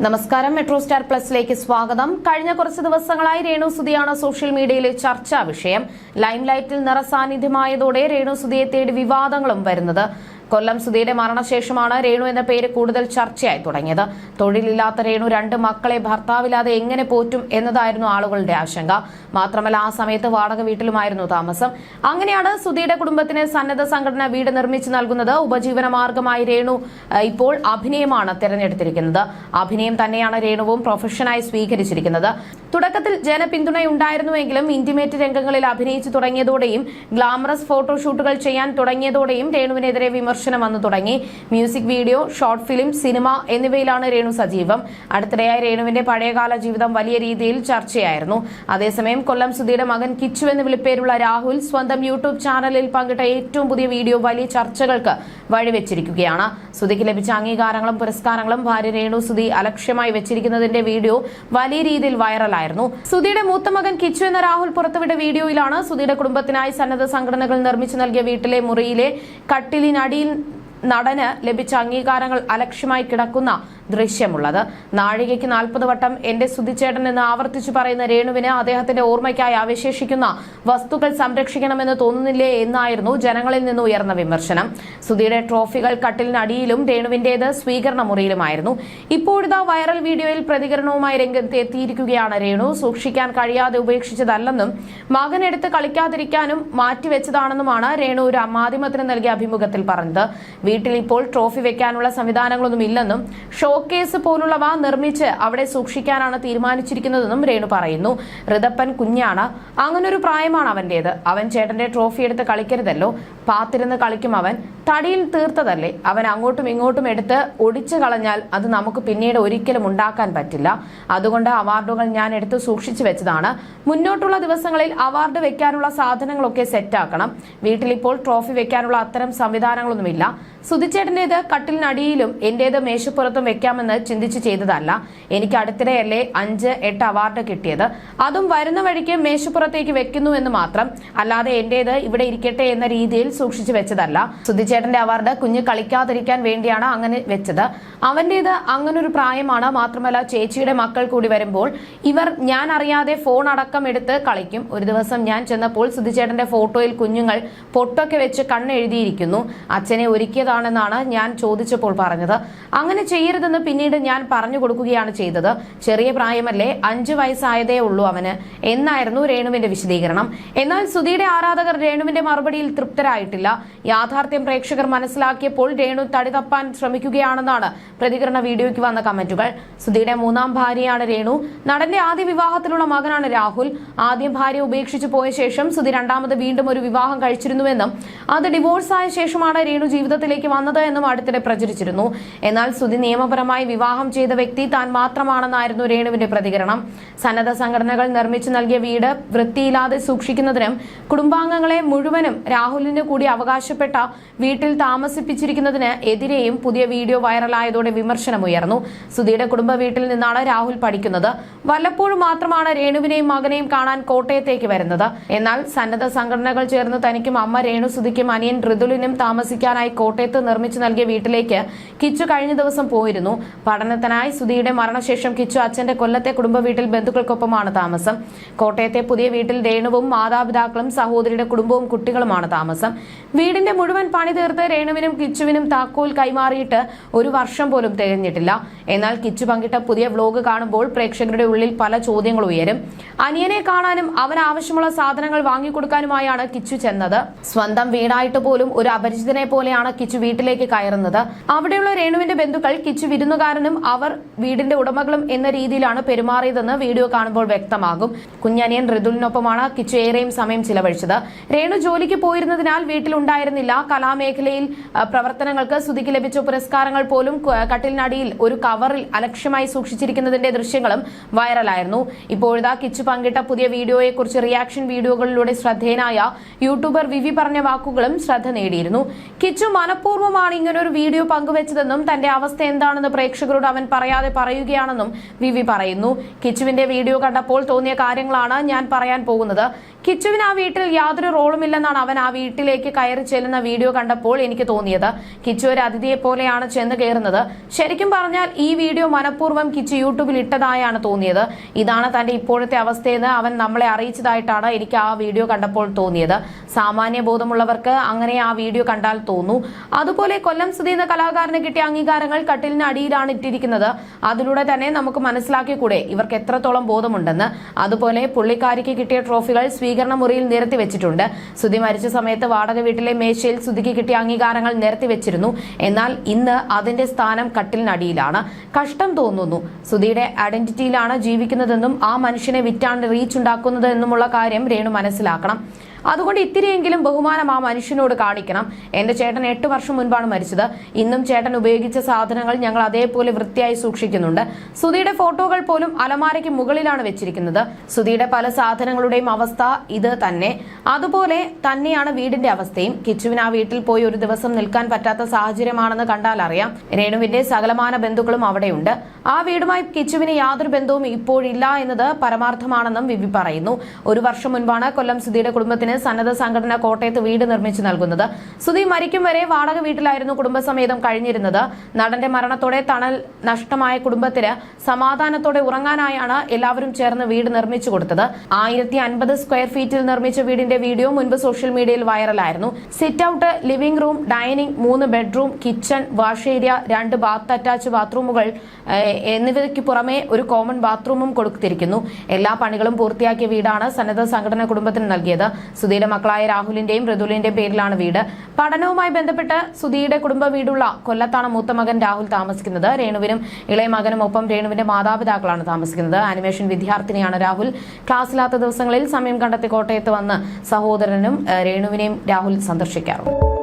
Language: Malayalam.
നമസ്കാരം. മെട്രോ സ്റ്റാർ പ്ലസിലേക്ക് സ്വാഗതം. കഴിഞ്ഞ കുറച്ച് ദിവസങ്ങളായി രേണുസുധിയാണ് സോഷ്യൽ മീഡിയയിലെ ചർച്ചാ വിഷയം. ലൈംലൈറ്റിൽ നിറസാന്നിധ്യമായതോടെ രേണുസുധിയെ തേടി വിവാദങ്ങളും വരുന്നത്. കൊല്ലം സുധിയുടെ മരണശേഷമാണ് രേണു എന്ന പേര് കൂടുതൽ ചർച്ചയായി തുടങ്ങിയത്. തൊഴിലില്ലാത്ത രേണു 2 മക്കളെ ഭർത്താവില്ലാതെ എങ്ങനെ പോറ്റും എന്നതായിരുന്നു ആളുകളുടെ ആശങ്ക. മാത്രമല്ല, ആ സമയത്ത് വാടക വീട്ടിലുമായിരുന്നു താമസം. അങ്ങനെയാണ് സുധിയുടെ കുടുംബത്തിന് സന്നദ്ധ സംഘടന വീട് നിർമ്മിച്ചു നൽകുന്നത്. ഉപജീവന മാർഗമായി രേണു ഇപ്പോൾ അഭിനയമാണ് തിരഞ്ഞെടുത്തിരിക്കുന്നത്. അഭിനയം തന്നെയാണ് രേണുവും പ്രൊഫഷനായി സ്വീകരിച്ചിരിക്കുന്നത്. തുടക്കത്തിൽ ജനപിന്തുണയുണ്ടായിരുന്നുവെങ്കിലും ഇന്റിമേറ്റ് രംഗങ്ങളിൽ അഭിനയിച്ചു തുടങ്ങിയതോടെയും ഗ്ലാമറസ് ഫോട്ടോഷൂട്ടുകൾ ചെയ്യാൻ തുടങ്ങിയതോടെയും രേണുവിനെതിരെ വിമർശനം വന്നു തുടങ്ങി. Music video, short film, cinema എന്നിവയിലാണ് രേണു സജീവം. അടുത്തിടെയായി രേണുവിന്റെ പഴയകാല ജീവിതം വലിയ രീതിയിൽ ചർച്ചയായിരുന്നു. അതേസമയം കൊല്ലം സുധിയുടെ മകൻ കിച്ചു എന്ന് വിളിപ്പേരുള്ള രാഹുൽ സ്വന്തം യൂട്യൂബ് ചാനലിൽ പങ്കിട്ട ഏറ്റവും പുതിയ വീഡിയോ വലിയ ചർച്ചകൾക്ക് വഴിവെച്ചിരിക്കുകയാണ്. സുധിക്ക് ലഭിച്ച അംഗീകാരങ്ങളും പുരസ്കാരങ്ങളും ഭാര്യ രേണു സുധി അലക്ഷ്യമായി വെച്ചിരിക്കുന്നതിന്റെ വീഡിയോ വലിയ രീതിയിൽ വൈറലായിരുന്നു. സുധിയുടെ മൂത്ത മകൻ കിച്ചു എന്ന രാഹുൽ പുറത്തുവിട്ട വീഡിയോയിലാണ് സുധിയുടെ കുടുംബത്തിനായി സന്നദ്ധ സംഘടനകൾ നിർമ്മിച്ചു നൽകിയ വീട്ടിലെ മുറിയിലെ കട്ടിലിനടിയിൽ നടന് ലഭിച്ച അംഗീകാരങ്ങൾ അലക്ഷ്യമായി കിടക്കുന്ന ദൃശ്യമുള്ളത്. നാഴികയ്ക്ക് 40 വട്ടം എന്റെ സുധിച്ചേട്ടൻ എന്ന് ആവർത്തിച്ചു പറയുന്ന രേണുവിന് അദ്ദേഹത്തിന്റെ ഓർമ്മയ്ക്കായി അവശേഷിക്കുന്ന വസ്തുക്കൾ സംരക്ഷിക്കണമെന്ന് തോന്നുന്നില്ലേ എന്നായിരുന്നു ജനങ്ങളിൽ നിന്ന് ഉയർന്ന വിമർശനം. സുധിയുടെ ട്രോഫികൾ കട്ടിലിനടിയിലും രേണുവിന്റേത് സ്വീകരണ മുറിയിലുമായിരുന്നു. ഇപ്പോഴിതാ വൈറൽ വീഡിയോയിൽ പ്രതികരണവുമായി രംഗത്ത് എത്തിയിരിക്കുകയാണ് രേണു. സൂക്ഷിക്കാൻ കഴിയാതെ ഉപേക്ഷിച്ചതല്ലെന്നും മകനെടുത്ത് കളിക്കാതിരിക്കാനും മാറ്റിവെച്ചതാണെന്നുമാണ് രേണു ഒരു മാധ്യമത്തിന് നൽകിയ അഭിമുഖത്തിൽ പറഞ്ഞത്. വീട്ടിൽ ഇപ്പോൾ ട്രോഫി വെക്കാനുള്ള സംവിധാനങ്ങളൊന്നും ഇല്ലെന്നും ഷോക്കേസ് പോലുള്ളവ നിർമ്മിച്ച് അവിടെ സൂക്ഷിക്കാനാണ് തീരുമാനിച്ചിരിക്കുന്നതെന്നും രേണു പറയുന്നു. ഋതപ്പൻ കുഞ്ഞാണ്, അങ്ങനൊരു പ്രായമാണ് അവന്റേത്. അവൻ ചേട്ടന്റെ ട്രോഫി എടുത്ത് കളിക്കരുതല്ലോ. പാത്തിരുന്ന് കളിക്കും അവൻ. തടിയിൽ തീർത്തതല്ലേ. അവൻ അങ്ങോട്ടും ഇങ്ങോട്ടും എടുത്ത് ഒടിച്ചു കളഞ്ഞാൽ അത് നമുക്ക് പിന്നീട് ഒരിക്കലും ഉണ്ടാക്കാൻ പറ്റില്ല. അതുകൊണ്ട് അവാർഡുകൾ ഞാൻ എടുത്ത് സൂക്ഷിച്ചു വെച്ചതാണ്. മുന്നോട്ടുള്ള ദിവസങ്ങളിൽ അവാർഡ് വെക്കാനുള്ള സാധനങ്ങളൊക്കെ സെറ്റാക്കണം. വീട്ടിലിപ്പോൾ ട്രോഫി വെക്കാനുള്ള അത്തരം സംവിധാനങ്ങളൊന്നുമില്ല. സുധിച്ചേട്ടന്റേത് കട്ടിലിനടിയിലും എന്റേത് മേശപ്പുറത്തും വെക്കാമെന്ന് ചിന്തിച്ച് ചെയ്തതല്ല. എനിക്ക് അടുത്തിടെയല്ലേ 5-8 അവാർഡ് കിട്ടിയത്. അതും വരുന്ന വഴിക്ക് മേശപ്പുറത്തേക്ക് വെക്കുന്നു എന്ന് മാത്രം. അല്ലാതെ എന്റേത് ഇവിടെ ഇരിക്കട്ടെ എന്ന രീതിയിൽ സൂക്ഷിച്ചു വെച്ചതല്ല. സുധിച്ചേട്ടന്റെ അവാർഡ് കുഞ്ഞ് കളിക്കാതിരിക്കാൻ വേണ്ടിയാണ് അങ്ങനെ വെച്ചത്. അവന്റേത് അങ്ങനൊരു പ്രായമാണ്. മാത്രമല്ല, ചേച്ചിയുടെ മക്കൾ കൂടി വരുമ്പോൾ ഇവർ ഞാൻ അറിയാതെ ഫോൺ അടക്കം എടുത്ത് കളിക്കും. ഒരു ദിവസം ഞാൻ ചെന്നപ്പോൾ സുധിച്ചേട്ടന്റെ ഫോട്ടോയിൽ കുഞ്ഞുങ്ങൾ പൊട്ടൊക്കെ വെച്ച് കണ്ണെഴുതിയിരിക്കുന്നു. അച്ഛനെ ഒരുക്കിയതാണെന്നാണ് ഞാൻ ചോദിച്ചപ്പോൾ പറഞ്ഞത്. അങ്ങനെ ചെയ്യരുതെന്ന് പിന്നീട് ഞാൻ പറഞ്ഞു കൊടുക്കുകയാണ് ചെയ്തത്. ചെറിയ പ്രായമല്ലേ, 5 വയസ്സായതേ ഉള്ളൂ അവന് എന്നായിരുന്നു രേണുവിന്റെ വിശദീകരണം. എന്നാൽ സുധിയുടെ ആരാധകർ രേണുവിന്റെ മറുപടിയിൽ തൃപ്തരായിട്ടില്ല. യാഥാർത്ഥ്യം പ്രേക്ഷകർ മനസ്സിലാക്കിയപ്പോൾ രേണു തടി തപ്പാൻ ശ്രമിക്കുകയാണെന്നാണ് പ്രതികരണ വീഡിയോയ്ക്ക് വന്ന കമന്റുകൾ. സുധിയുടെ 3ാം ഭാര്യയാണ് രേണു. നടന്റെ ആദ്യ വിവാഹത്തിലുള്ള മകനാണ് രാഹുൽ. ആദ്യം ഭാര്യ ഉപേക്ഷിച്ചു പോയ ശേഷം സുധി 2ാമത് വീണ്ടും ഒരു വിവാഹം കഴിച്ചിരുന്നുവെന്നും അത് ഡിവോഴ്സായ ശേഷമാണ് രേണു ജീവിതത്തിലേക്ക് വന്നത് എന്നും അടുത്തിടെ പ്രചരിച്ചിരുന്നു. എന്നാൽ സുധി നിയമപരമായി വിവാഹം ചെയ്ത വ്യക്തി താൻ മാത്രമാണെന്നായിരുന്നു രേണുവിന്റെ പ്രതികരണം. സന്നദ്ധ സംഘടനകൾ നിർമ്മിച്ചു നൽകിയ വീട് വൃത്തിയില്ലാതെ സൂക്ഷിക്കുന്നതിനും കുടുംബാംഗങ്ങളെ മുഴുവനും രാഹുലിന് കൂടി അവകാശപ്പെട്ട വീട്ടിൽ താമസിപ്പിച്ചിരിക്കുന്നതിന് എതിരെയും പുതിയ വീഡിയോ വൈറലായതോടെ വിമർശനമുയർന്നു. സുധിയുടെ കുടുംബ വീട്ടിൽ നിന്നാണ് രാഹുൽ പഠിക്കുന്നത്. വല്ലപ്പോഴും മാത്രമാണ് രേണുവിനെയും മകനെയും കാണാൻ കോട്ടയത്തേക്ക് വരുന്നത്. എന്നാൽ സന്നദ്ധ സംഘടനകൾ ചേർന്ന് തനിക്കും അമ്മ രേണു സുധിക്കും അനിയൻ ഋതുലിനും താമസിക്കാനായി കോട്ടയത്ത് നിർമ്മിച്ചു നൽകിയ വീട്ടിലേക്ക് കിച്ചു കഴിഞ്ഞ ദിവസം പോയിരുന്നു. പഠനത്തിനായി സുധിയുടെ മരണശേഷം കിച്ചു അച്ഛന്റെ കൊല്ലത്തെ കുടുംബ വീട്ടിൽ ബന്ധുക്കൾക്കൊപ്പമാണ് താമസം. കോട്ടയത്തെ പുതിയ വീട്ടിൽ രേണുവും മാതാപിതാക്കളും സഹോദരിയുടെ കുടുംബവും കുട്ടികളുമാണ് താമസം. വീടിന്റെ മുഴുവൻ പണി തീർത്ത് രേണുവിനും കിച്ചുവിനും താക്കോൽ കൈമാറിയിട്ട് 1 വർഷം പോലും തികഞ്ഞിട്ടില്ല. എന്നാൽ കിച്ചു പങ്കിട്ട പുതിയ വ്ലോഗ് കാണുമ്പോൾ പ്രേക്ഷകരുടെ ഉള്ളിൽ പല ചോദ്യങ്ങൾ ഉയരും. അനിയനെ കാണാനും അവന് ആവശ്യമുള്ള സാധനങ്ങൾ വാങ്ങിക്കൊടുക്കാനുമായാണ് കിച്ചു ചെന്നത്. സ്വന്തം വീടായിട്ട് പോലും ഒരു അപരിചിതനെ പോലെയാണ് കിച്ചു വീട്ടിലേക്ക് കയറുന്നത്. അവിടെയുള്ള രേണുവിന്റെ ബന്ധുക്കൾ കിച്ചു വിരുന്നുകാരനും അവർ വീടിന്റെ ഉടമകളും എന്ന രീതിയിലാണ് പെരുമാറിയതെന്ന് വീഡിയോ കാണുമ്പോൾ വ്യക്തമാകും. കുഞ്ഞനിയൻ ഋതുലിനൊപ്പമാണ് കിച്ചു ഏറെയും സമയം ചിലവഴിച്ചത്. രേണു ജോലിക്ക് പോയിരുന്നതിനാൽ വീട്ടിലുണ്ടായിരുന്നില്ല. കലാമേഖലയിൽ പ്രവർത്തനങ്ങൾക്ക് സുധിക്ക് ലഭിച്ച പുരസ്കാരങ്ങൾ പോലും കട്ടിലിനടിയിൽ ഒരു കവറിൽ അലക്ഷ്യമായി സൂക്ഷിച്ചിരിക്കുന്നതിന്റെ ദൃശ്യങ്ങളും വൈറലായിരുന്നു. ഇപ്പോഴിതാ കിച്ചു പങ്കിട്ട പുതിയ വീഡിയോയെക്കുറിച്ച് റിയാക്ഷൻ വീഡിയോകളിലൂടെ ശ്രദ്ധേയനായ യൂട്യൂബർ വിവി പറഞ്ഞ വാക്കുകളും ശ്രദ്ധ നേടിയിരുന്നു. കിച്ചു മനഃപൂർവ്വമാണ് ഇങ്ങനൊരു വീഡിയോ പങ്കുവച്ചതെന്നും തന്റെ തന്റെ അവസ്ഥ എന്താണെന്ന് പ്രേക്ഷകരോട് അവൻ പറയാതെ പറയുകയാണെന്നും വിവി പറയുന്നു. കിച്ചുവിന്റെ വീഡിയോ കണ്ടപ്പോൾ തോന്നിയ കാര്യങ്ങളാണ് ഞാൻ പറയാൻ പോകുന്നത്. കിച്ചുവിന് ആ വീട്ടിൽ യാതൊരു റോളുമില്ലെന്നാണ് അവൻ ആ വീട്ടിലേക്ക് കയറി ചെല്ലുന്ന വീഡിയോ കണ്ടപ്പോൾ എനിക്ക് തോന്നിയത്. കിച്ചു ഒരു അതിഥിയെ പോലെയാണ് ചെന്ന് കയറുന്നത്. ശരിക്കും പറഞ്ഞാൽ ഈ വീഡിയോ മനഃപൂർവ്വം കിച്ചു യൂട്യൂബിൽ ഇട്ടതായാണ് തോന്നിയത്. ഇതാണ് തന്റെ ഇപ്പോഴത്തെ അവസ്ഥയെന്ന് അവൻ നമ്മളെ അറിയിച്ചതായിട്ടാണ് എനിക്ക് ആ വീഡിയോ കണ്ടപ്പോൾ തോന്നിയത്. സാമാന്യ ബോധമുള്ളവർക്ക് അങ്ങനെ ആ വീഡിയോ കണ്ടാൽ തോന്നൂ. അതുപോലെ കൊല്ലം സുധി എന്ന കലാകാരന് കിട്ടിയ അംഗീകാരങ്ങൾ കട്ടിലിന് അടിയിലാണ് ഇട്ടിരിക്കുന്നത്. അതിലൂടെ തന്നെ നമുക്ക് മനസ്സിലാക്കിക്കൂടെ ഇവർക്ക് എത്രത്തോളം ബോധമുണ്ടെന്ന്. അതുപോലെ പുള്ളിക്കാരിക്ക് കിട്ടിയ ട്രോഫികൾ സ്വീകരണ മുറിയിൽ നിരത്തി വെച്ചിട്ടുണ്ട്. സുധി മരിച്ച സമയത്ത് വാടക വീട്ടിലെ മേശയിൽ സുധിക്ക് കിട്ടിയ അംഗീകാരങ്ങൾ നിരത്തി വെച്ചിരുന്നു. എന്നാൽ ഇന്ന് അതിന്റെ സ്ഥാനം കട്ടിലിനടിയിലാണ്. കഷ്ടം തോന്നുന്നു. സുധിയുടെ ഐഡന്റിറ്റിയിലാണ് ജീവിക്കുന്നതെന്നും ആ മനുഷ്യനെ വിറ്റാണ് റീച്ച് ഉണ്ടാക്കുന്നത് എന്നുമുള്ള കാര്യം രേണു മനസ്സിലാക്കണം. അതുകൊണ്ട് ഇത്തിരിയെങ്കിലും ബഹുമാനം ആ മനുഷ്യനോട് കാണിക്കണം. എന്റെ ചേട്ടൻ 8 വർഷം മുൻപാണ് മരിച്ചത്. ഇന്നും ചേട്ടൻ ഉപയോഗിച്ച സാധനങ്ങൾ ഞങ്ങൾ അതേപോലെ വൃത്തിയായി സൂക്ഷിക്കുന്നുണ്ട്. സുധിയുടെ ഫോട്ടോകൾ പോലും അലമാരയ്ക്ക് മുകളിലാണ് വെച്ചിരിക്കുന്നത്. സുധിയുടെ പല സാധനങ്ങളുടെയും അവസ്ഥ ഇത് തന്നെ. അതുപോലെ തന്നെയാണ് വീടിന്റെ അവസ്ഥയും. കിച്ചുവിന് ആ വീട്ടിൽ പോയി ഒരു ദിവസം നിൽക്കാൻ പറ്റാത്ത സാഹചര്യമാണെന്ന് കണ്ടാൽ അറിയാം. രേണുവിന്റെ സകലമാന ബന്ധുക്കളും അവിടെയുണ്ട്. ആ വീടുമായി കിച്ചുവിന് യാതൊരു ബന്ധവും ഇപ്പോഴില്ല എന്നത് പരമാർത്ഥമാണെന്നും വിവി പറയുന്നു. 1 വർഷം മുൻപാണ് കൊല്ലം സുധിയുടെ കുടുംബത്തിന് സന്നദ്ധ സംഘടന കോട്ടയത്ത് വീട് നിർമ്മിച്ചു നൽകുന്നത്. സുധി മരിക്കും വരെ വാടക വീട്ടിലായിരുന്നു കുടുംബസമേതം കഴിഞ്ഞിരുന്നത്. നടന്റെ മരണത്തോടെ തണൽ നഷ്ടമായ കുടുംബത്തിന് സമാധാനത്തോടെ ഉറങ്ങാനായാണ് എല്ലാവരും ചേർന്ന് വീട് നിർമ്മിച്ചു കൊടുത്തത്. 1050 സ്ക്വയർ ഫീറ്റിൽ നിർമ്മിച്ച വീടിന്റെ വീഡിയോ മുൻപ് സോഷ്യൽ മീഡിയയിൽ വൈറലായിരുന്നു. Sit out, living room, dining, 3 bedroom, kitchen, wash area, 2 bath attach ബാത്റൂമുകൾ എന്നിവയ്ക്ക് പുറമെ ഒരു കോമൺ ബാത്റൂമും കൊടുത്തിരിക്കുന്നു. എല്ലാ പണികളും പൂർത്തിയാക്കിയ വീടാണ് സന്നദ്ധ സംഘടന കുടുംബത്തിന് നൽകിയത്. സുധിയുടെ മക്കളായ രാഹുലിന്റെയും മൃദുലിന്റെയും പേരിലാണ് വീട്. പഠനവുമായി ബന്ധപ്പെട്ട് സുധിയുടെ കുടുംബ വീടുള്ള കൊല്ലത്താണ് മൂത്ത മകൻ രാഹുൽ താമസിക്കുന്നത്. രേണുവിനും ഇളയ മകനും ഒപ്പം രേണുവിന്റെ മാതാപിതാക്കളാണ് താമസിക്കുന്നത്. ആനിമേഷൻ വിദ്യാർത്ഥിനിയാണ് രാഹുൽ. ക്ലാസ്സില്ലാത്ത ദിവസങ്ങളിൽ സമയം കണ്ടെത്തി കോട്ടയത്ത് വന്ന് സഹോദരനും രേണുവിനെയും രാഹുൽ സന്ദർശിക്കാറുണ്ട്.